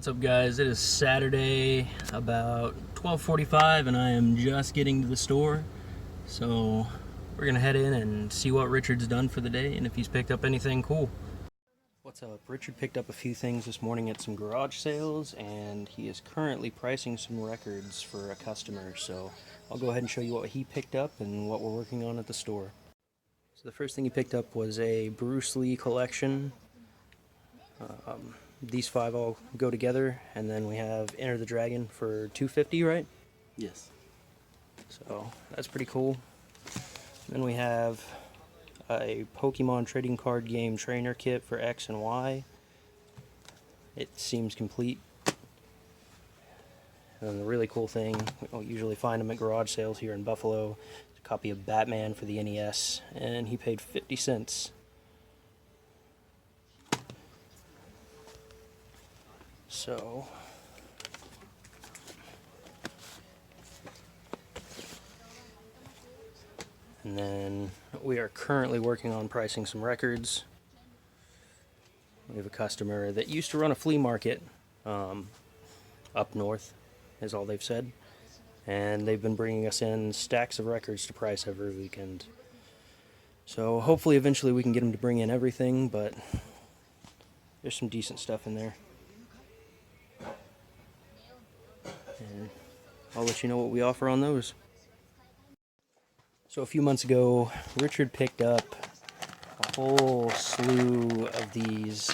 What's up, guys? It is Saturday about 12:45 and I am just getting to the store, so we're gonna head in and see what Richard's done for the day and if he's picked up anything cool. What's up? Richard picked up a few things this morning at some garage sales, and he is currently pricing some records for a customer, so I'll go ahead and show you what he picked up and what we're working on at the store. So the first thing he picked up was a Bruce Lee collection. These five all go together, and then we have Enter the Dragon for $250, right? Yes. So that's pretty cool. Then we have a Pokemon trading card game trainer kit for X and Y. It seems complete. And the really cool thing, we don't usually find them at garage sales here in Buffalo, is a copy of Batman for the NES, and he paid 50 cents. So and then we are currently working on pricing some records. We have a customer that used to run a flea market up north, is all they've said, and they've been bringing us in stacks of records to price every weekend. So hopefully eventually we can get them to bring in everything, but there's some decent stuff in there. And I'll let you know what we offer on those. So a few months ago, Richard picked up a whole slew of these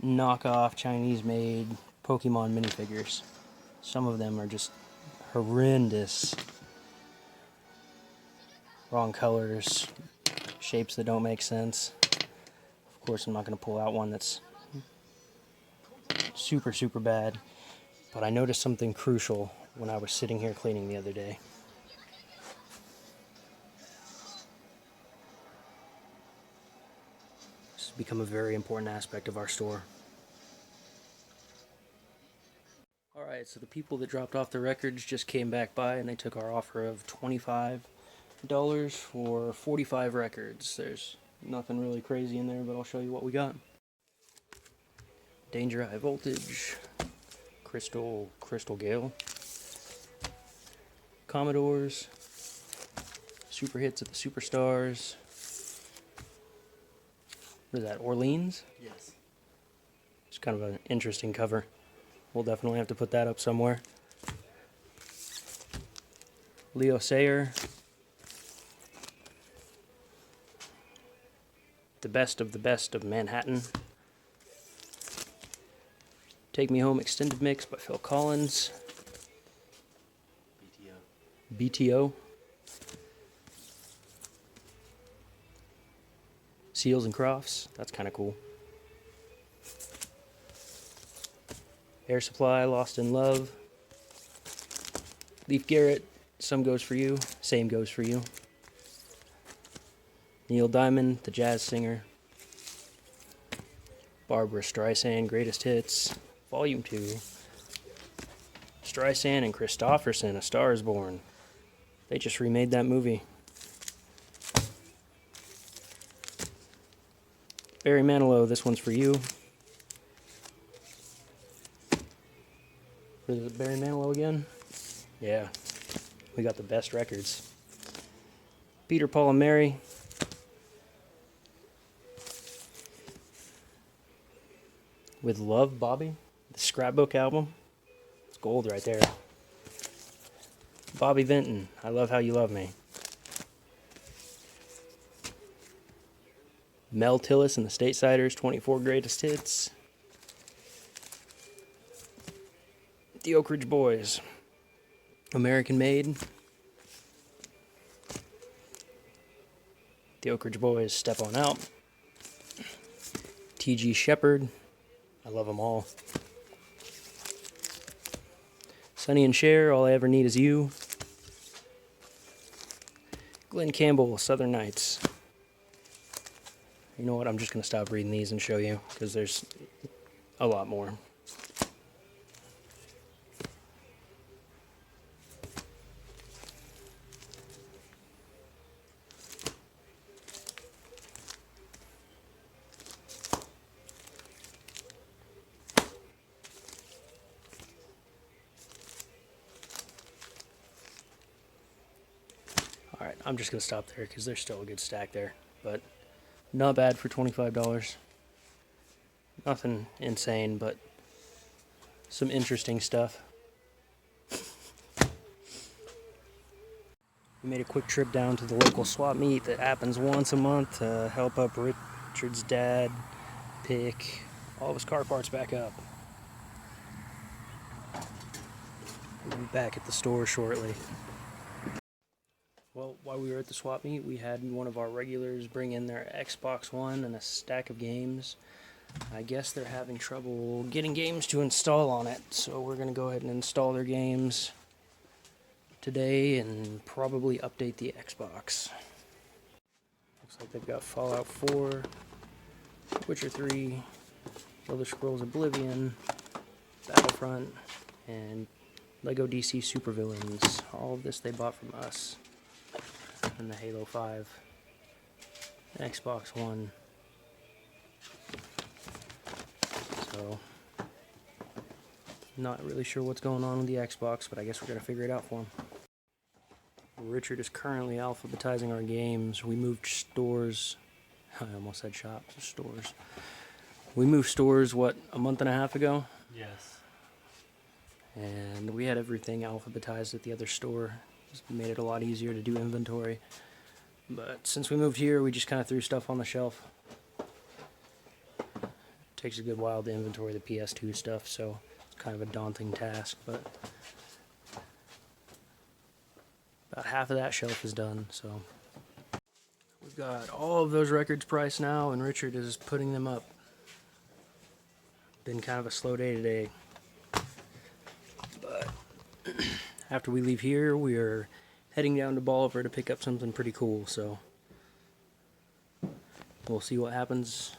knockoff Chinese-made Pokemon minifigures. Some of them are just horrendous. Wrong colors, shapes that don't make sense. Of course, I'm not going to pull out one that's super, super bad. But I noticed something crucial when I was sitting here cleaning the other day. This has become a very important aspect of our store. Alright, so the people that dropped off the records just came back by and they took our offer of $25 for 45 records. There's nothing really crazy in there, but I'll show you what we got. Danger High Voltage, Crystal Gale, Commodores, Super Hits of the Superstars. What is that, Orleans? Yes. It's kind of an interesting cover. We'll definitely have to put that up somewhere. Leo Sayer, the best of Manhattan. Take Me Home Extended Mix by Phil Collins. BTO. Seals and Crofts, that's kind of cool. Air Supply, Lost in Love. Leif Garrett, Some Goes For You, Same Goes For You. Neil Diamond, the jazz singer. Barbra Streisand, Greatest Hits, Volume 2. Streisand and Christopherson, A Star Is Born. They just remade that movie. Barry Manilow, This One's For You. Is it Barry Manilow again? Yeah, we got the best records. Peter, Paul, and Mary. With Love, Bobby. The Scrapbook album. It's gold right there. Bobby Vinton, I Love How You Love Me. Mel Tillis and the Statesiders, 24 Greatest Hits. The Oak Ridge Boys, American Made. The Oak Ridge Boys, Step On Out. T.G. Shepherd, I love them all. Sonny and Cher, All I Ever Need Is You. Glenn Campbell, Southern Nights. You know what, I'm just going to stop reading these and show you, because there's a lot more. Alright, I'm just going to stop there because there's still a good stack there. But not bad for $25. Nothing insane, but some interesting stuff. We made a quick trip down to the local swap meet that happens once a month to help up Richard's dad pick all of his car parts back up. We'll be back at the store shortly. Well, while we were at the swap meet, we had one of our regulars bring in their Xbox One and a stack of games. I guess they're having trouble getting games to install on it, so we're going to go ahead and install their games today and probably update the Xbox. Looks like they've got Fallout 4, Witcher 3, Elder Scrolls Oblivion, Battlefront, and Lego DC Supervillains. All of this they bought from us. And the Halo 5, Xbox One. So, not really sure what's going on with the Xbox, but I guess we're going to figure it out for him. Richard is currently alphabetizing our games. We moved stores. I almost said shops. Stores. We moved stores, what, a month and a half ago? Yes. And we had everything alphabetized at the other store. Just made it a lot easier to do inventory. But since we moved here, we just kind of threw stuff on the shelf. Takes a good while to inventory the PS2 stuff, so it's kind of a daunting task, but about half of that shelf is done, so we've got all of those records priced now, and Richard is putting them up. Been kind of a slow day today, but after we leave here, we are heading down to Bolivar to pick up something pretty cool, so we'll see what happens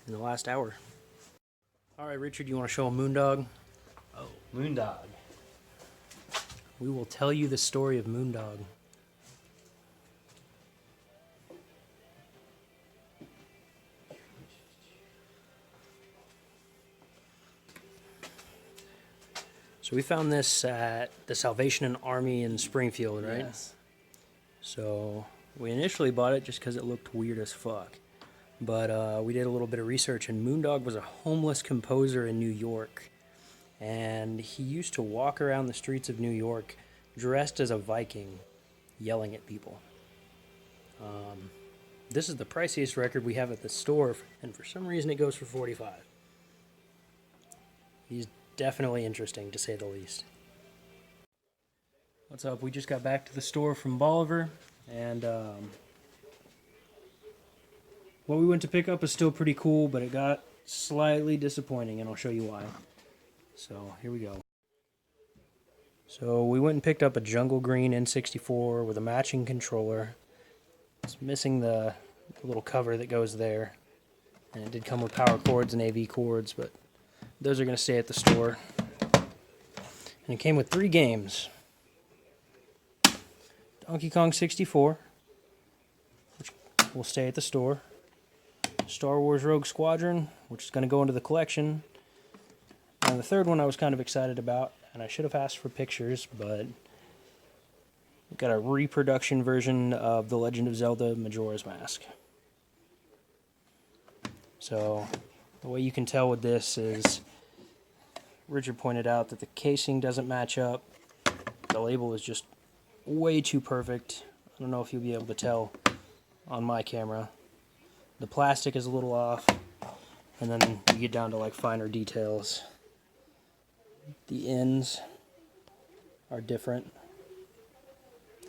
in the last hour. Alright, Richard, you want to show a Moondog? Oh, Moondog. We will tell you the story of Moondog. So we found this at the Salvation Army in Springfield, right? Yes. So we initially bought it just because it looked weird as fuck. But we did a little bit of research, and Moondog was a homeless composer in New York. And he used to walk around the streets of New York dressed as a Viking, yelling at people. This is the priciest record we have at the store, and for some reason it goes for $45. He's definitely interesting, to say the least. What's up? We just got back to the store from Bolivar, and what we went to pick up is still pretty cool, but it got slightly disappointing, and I'll show you why. So, here we go. So, we went and picked up a Jungle Green N64 with a matching controller. It's missing the little cover that goes there. And it did come with power cords and AV cords, but those are going to stay at the store. And it came with 3 games. Donkey Kong 64, which will stay at the store. Star Wars Rogue Squadron, which is going to go into the collection. And the third one I was kind of excited about, and I should have asked for pictures, but we've got a reproduction version of The Legend of Zelda Majora's Mask. So, the way you can tell with this is, Richard pointed out that the casing doesn't match up. The label is just way too perfect. I don't know if you'll be able to tell on my camera. The plastic is a little off, and then you get down to like finer details. The ends are different,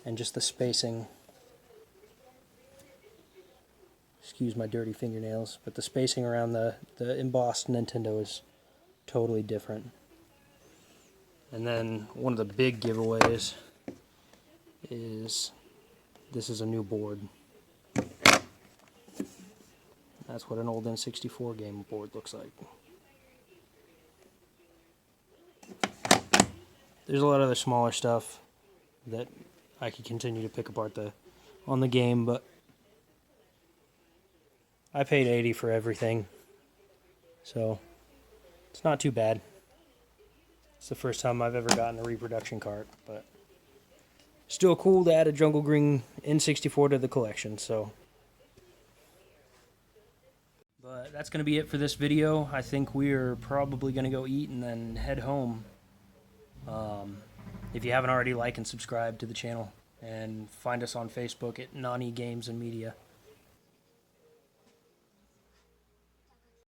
and just the spacing. Excuse my dirty fingernails, but the spacing around the embossed Nintendo is totally different. And then one of the big giveaways is this is a new board. That's what an old N64 game board looks like. There's a lot of other smaller stuff that I could continue to pick apart on the game, but I paid $80 for everything, so it's not too bad. It's the first time I've ever gotten a reproduction cart, but still cool to add a Jungle Green N64 to the collection. So, but that's going to be it for this video. I think we're probably going to go eat and then head home. If you haven't already, like and subscribe to the channel, and find us on Facebook at Nani Games and Media.